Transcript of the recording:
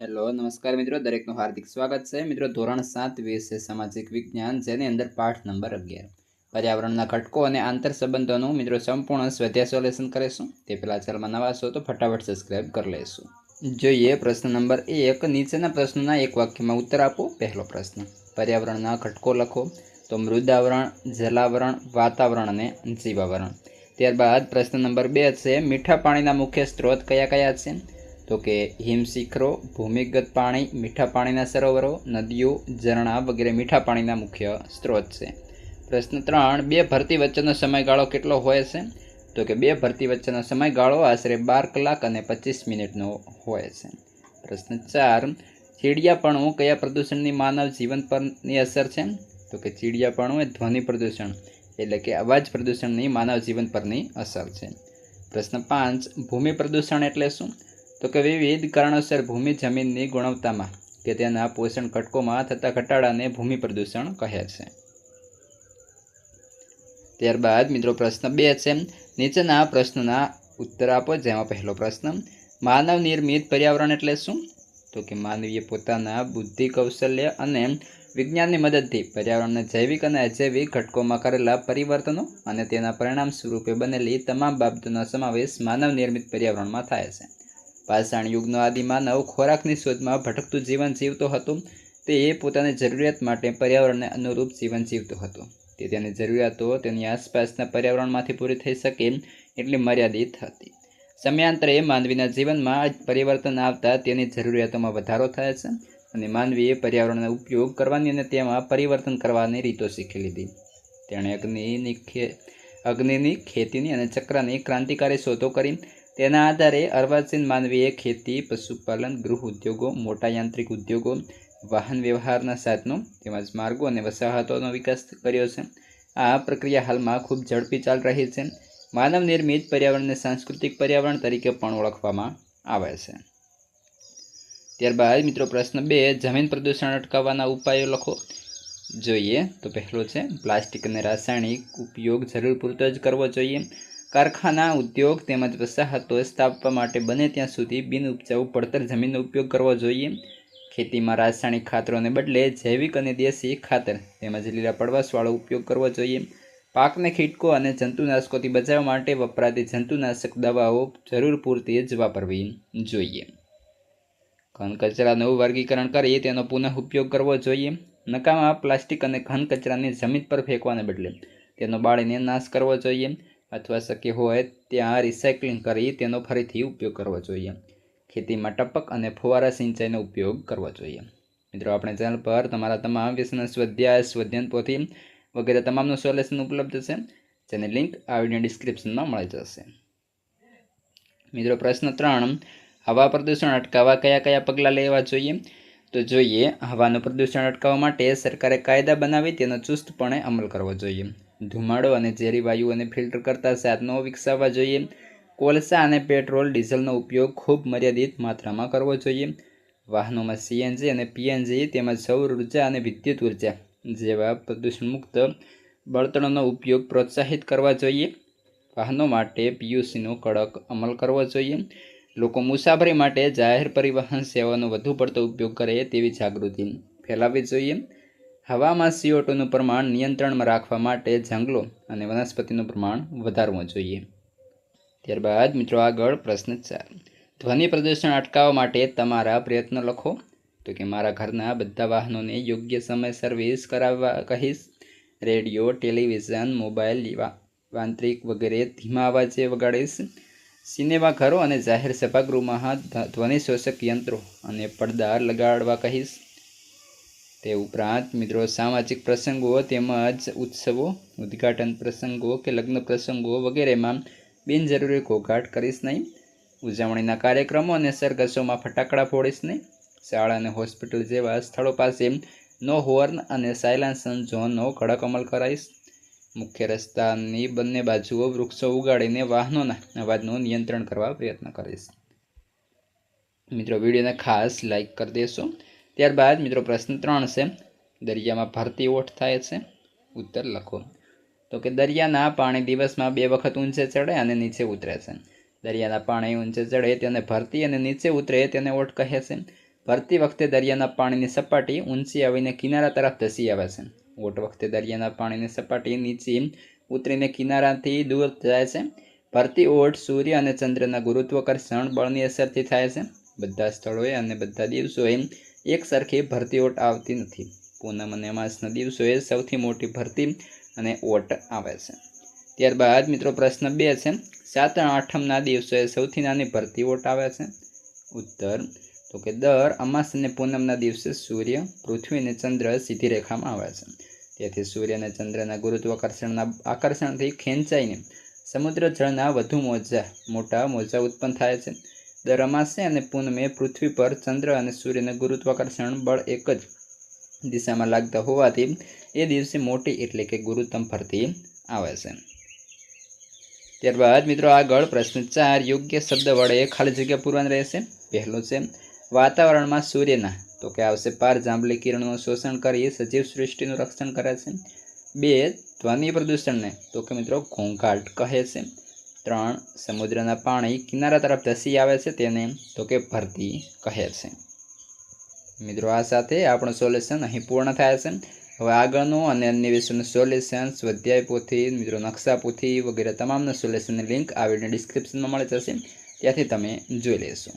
Hello નમસ્કાર મિત્રો, દરેકનું હાર્દિક સ્વાગત છે. મિત્રો, ધોરણ 7 વિષય સામાજિક વિજ્ઞાન, જેની અંદર પાઠ નંબર 11 પર્યાવરણના ઘટકો અને આંતર સંબંધોનું મિત્રો સંપૂર્ણ સ્વાધ્યાય સોલ્યુશન કરીશું. તે પહેલાં ચેનલમાં નવા છો તો ફટાફટ સબસ્ક્રાઇબ કરી લેશું. જોઈએ પ્રશ્ન નંબર 1. નીચેના પ્રશ્નોના એક વાક્યમાં ઉત્તર આપો. પહેલો પ્રશ્ન, પર્યાવરણના ઘટકો લખો. તો મૃદાવરણ, જલાવરણ, વાતાવરણ અને જીવાવરણ. ત્યારબાદ પ્રશ્ન નંબર 2 છે, મીઠા પાણીના મુખ્ય સ્ત્રોત કયા કયા છે? તો કે હિમશિખરો, ભૂમિગત પાણી, મીઠા પાણીના સરોવરો, નદીઓ, ઝરણા વગેરે મીઠા પાણીના મુખ્ય સ્ત્રોત છે. પ્રશ્ન 3, બે ભરતી વચ્ચેનો સમયગાળો કેટલો હોય છે? તો કે બે ભરતી વચ્ચેનો સમયગાળો આશરે 12 કલાક અને 25 મિનિટનો હોય છે. પ્રશ્ન 4, ચીડિયાપણું કયા પ્રદૂષણની માનવ જીવન પરની અસર છે? તો કે ચીડિયાપણું એ ધ્વનિ પ્રદૂષણ એટલે કે અવાજ પ્રદૂષણની માનવ જીવન પરની અસર છે. પ્રશ્ન 5, ભૂમિ પ્રદૂષણ એટલે શું? તો કે વિવિધ કારણોસર ભૂમિ જમીનની ગુણવત્તામાં કે તેના પોષણ ઘટકોમાં થતા ઘટાડાને ભૂમિ પ્રદૂષણ કહે છે. ત્યારબાદ મિત્રો પ્રશ્ન 2 છે, નીચેના પ્રશ્નના ઉત્તર આપો. જેમાં પહેલો પ્રશ્ન, માનવ નિર્મિત પર્યાવરણ એટલે શું? તો કે માનવીય પોતાના બુદ્ધિ, કૌશલ્ય અને વિજ્ઞાનની મદદથી પર્યાવરણના જૈવિક અને અજૈવિક ઘટકોમાં કરેલા પરિવર્તનો અને તેના પરિણામ સ્વરૂપે બનેલી તમામ બાબતોનો સમાવેશ માનવ નિર્મિત પર્યાવરણમાં થાય છે. પાષાણ યુગનો આદિમાનવ ખોરાકની શોધમાં ભટકતું જીવન જીવતો હતો. તે પોતાની જરૂરિયાત માટે પર્યાવરણને અનુરૂપ જીવન જીવતો હતો. તે તેની જરૂરિયાતો તેની આસપાસના પર્યાવરણમાંથી પૂરી થઈ શકે એટલી મર્યાદિત હતી. સમયાંતરે માનવીના જીવનમાં પરિવર્તન આવતા તેની જરૂરિયાતોમાં વધારો થાય છે અને માનવીએ પર્યાવરણનો ઉપયોગ કરવાની અને તેમાં પરિવર્તન કરવાની રીતો શીખી લીધી. તેણે અગ્નિની, ખેતીની અને ચક્રની ક્રાંતિકારી શોધો કરી. તેના આધારે અર્વાચીન માનવીએ ખેતી, પશુપાલન, ગૃહ ઉદ્યોગો, મોટા યાંત્રિક ઉદ્યોગો, વાહન વ્યવહારના સાધનો તેમજ માર્ગો અને વસાહતોનો વિકાસ કર્યો છે. આ પ્રક્રિયા હાલમાં ખૂબ ઝડપી ચાલી રહી છે. માનવ નિર્મિત પર્યાવરણને સાંસ્કૃતિક પર્યાવરણ તરીકે પણ ઓળખવામાં આવે છે. ત્યારબાદ મિત્રો પ્રશ્ન 2, જમીન પ્રદૂષણ અટકાવવાના ઉપાયો લખો. જોઈએ તો પહેલો છે, પ્લાસ્ટિક અને રાસાયણિક ઉપયોગ જરૂર પૂરતો જ કરવો જોઈએ. કારખાના, ઉદ્યોગ તેમજ વસાહતો સ્થાપવા માટે બને ત્યાં સુધી બિનઉપજાઉ પડતર જમીનનો ઉપયોગ કરવો જોઈએ. ખેતીમાં રાસાયણિક ખાતરોને બદલે જૈવિક અને દેશી ખાતર તેમજ લીલા પડવાશવાળો ઉપયોગ કરવો જોઈએ. પાકને કીટકો અને જંતુનાશકોથી બચાવવા માટે વપરાતી જંતુનાશક દવાઓ જરૂર પૂરતી જ વાપરવી જોઈએ. ઘન કચરાનું વર્ગીકરણ કરી તેનો પુનઃ ઉપયોગ કરવો જોઈએ. નકામા પ્લાસ્ટિક અને ઘન કચરાને જમીન પર ફેંકવાને બદલે તેનો બાળીને નાશ કરવો જોઈએ અથવા શક્ય હોય ત્યાં રિસાયકલિંગ કરી તેનો ફરીથી ઉપયોગ કરવો જોઈએ. ખેતીમાં ટપક અને ફુવારા સિંચાઈનો ઉપયોગ કરવો જોઈએ. મિત્રો, આપણે ચેનલ પર તમારા તમામ વિષયના સ્વાધ્યાય, સ્વાધ્યાયન પોથી વગેરે તમામનું સોલ્યુશન ઉપલબ્ધ છે, જેની લિંક આ વિડીયો ડિસ્ક્રિપ્શનમાં મળી જશે. મિત્રો પ્રશ્ન 3, હવા પ્રદૂષણ અટકાવવા કયા કયા પગલાં લેવા જોઈએ? તો જોઈએ, હવાનું પ્રદૂષણ અટકાવવા માટે સરકારે કાયદા બનાવી તેનો ચુસ્તપણે અમલ કરવો જોઈએ. ધુમાડો અને ઝેરી વાયુઓને ફિલ્ટર કરતા સાધનો વિકસાવવા જોઈએ. કોલસા અને પેટ્રોલ, ડીઝલનો ઉપયોગ ખૂબ મર્યાદિત માત્રામાં કરવો જોઈએ. વાહનોમાં સીએનજી અને પીએનજી તેમજ સૌર ઉર્જા અને વિદ્યુત ઉર્જા જેવા પ્રદૂષણ મુક્ત બળતણોનો ઉપયોગ પ્રોત્સાહિત કરવા જોઈએ. વાહનો માટે પીયુસીનો કડક અમલ કરવો જોઈએ. લોકો મુસાફરી માટે જાહેર પરિવહન સેવાનો વધુ પડતો ઉપયોગ કરે તેવી જાગૃતિ ફેલાવવી જોઈએ. હવામાં CO2નું પ્રમાણ નિયંત્રણમાં રાખવા માટે જંગલો અને વનસ્પતિનું પ્રમાણ વધારવું જોઈએ. ત્યારબાદ મિત્રો આગળ પ્રશ્ન 4, ધ્વનિ પ્રદૂષણ અટકાવવા માટે તમારા પ્રયત્નો લખો. તો કે મારા ઘરના બધા વાહનોને યોગ્ય સમય સર્વિસ કરાવવા કહીશ. રેડિયો, ટેલિવિઝન, મોબાઈલ યાંત્રિક વગેરે ધીમા અવાજે વગાડીશ. સિનેમા ઘરો અને જાહેર સભાગૃહમાં ધ્વનિ શોષક યંત્રો અને પડદા લગાડવા કહીશ. તે ઉપરાંત મિત્રો સામાજિક પ્રસંગો તેમજ ઉત્સવો, ઉદ્ઘાટન પ્રસંગો કે લગ્ન પ્રસંગો વગેરેમાં બિનજરૂરી ઘોઘાટ કરીશ નહીં. ઉજવણીના કાર્યક્રમો અને સરઘસોમાં ફટાકડા ફોડીશ નહીં. શાળા અને હોસ્પિટલ જેવા સ્થળો પાસે નો હોર્ન અને સાયલેન્સર ઝોનનો કડક અમલ કરાઈશ. મુખ્ય રસ્તાની બંને બાજુઓ વૃક્ષો ઉગાડીને વાહનોના અવાજનું નિયંત્રણ કરવા પ્રયત્ન કરીશ. મિત્રો વિડીયોને ખાસ લાઈક કરી દેશો. ત્યારબાદ મિત્રો પ્રશ્ન 3 છે, દરિયામાં ભરતી ઓઠ થાય છે. ઉત્તર લખો. તો કે દરિયાના પાણી દિવસમાં 2 વખત ઊંચે ચડે અને નીચે ઉતરે છે. દરિયાના પાણી ઊંચે ચડે તેને ભરતી અને નીચે ઉતરે તેને ઓઠ કહે છે. ભરતી વખતે દરિયાના પાણીની સપાટી ઊંચી આવીને કિનારા તરફ ધસી આવે છે. ઓટ વખતે દરિયાના પાણીની સપાટી નીચે ઉતરીને કિનારાથી દૂર જાય છે. ભરતી ઓટ સૂર્ય અને ચંદ્રના ગુરુત્વાકર્ષણ બળની અસરથી થાય છે. બધા સ્થળોએ અને બધા દિવસોએ એક સરખી ભરતી ઓટ આવતી નથી. પૂનમ અને અમાસના દિવસોએ સૌથી મોટી ભરતી અને ઓટ આવે છે. ત્યારબાદ મિત્રો પ્રશ્ન 2 છે, સાતમ આઠમના દિવસોએ સૌથી નાની ભરતી ઓટ આવે છે. ઉત્તર તો કે દર અમાસ અને પૂનમના દિવસે સૂર્ય, પૃથ્વી અને ચંદ્ર સીધી રેખામાં આવે છે. તેથી સૂર્ય અને ચંદ્રના ગુરુત્વાકર્ષણના આકર્ષણથી ખેંચાઈને સમુદ્ર જળના વધુ મોટા મોજા ઉત્પન્ન થાય છે. દર અમાસે અને પૂનમે પૃથ્વી પર ચંદ્ર અને સૂર્યના ગુરુત્વાકર્ષણ બળ એક જ દિશામાં લાગતા હોવાથી એ દિવસે મોટી એટલે કે ગુરુત્તમ ભરતી આવે છે. ત્યારબાદ મિત્રો આગળ પ્રશ્ન 4 યોગ્ય શબ્દ વડે ખાલી જગ્યા પૂરવાની રહેશે. પહેલો છે વાતાવરણમાં સૂર્યના તો કે આવશે પાર જાંબલી કિરણોનું શોષણ કરી સજીવ સૃષ્ટિનું રક્ષણ કરે છે. 2 ધ્વનિ પ્રદૂષણને તો કે મિત્રો ઘોંઘાટ કહે છે. 3 સમુદ્રના પાણી કિનારા તરફ ધસી આવે છે તેને તો કે ભરતી કહે છે. મિત્રો આ સાથે આપણું સોલ્યુશન અહીં પૂર્ણ થાય છે. હવે આગળનું અને અન્ય વિષયનું સોલ્યુશન, સ્વાધ્યાય પોથી, મિત્રો નકશા પોથી વગેરે તમામના સોલ્યુશનની લિંક આ વિડીયોની ડિસ્ક્રિપ્શનમાં મળી જશે, ત્યાંથી તમે જોઈ લેશો.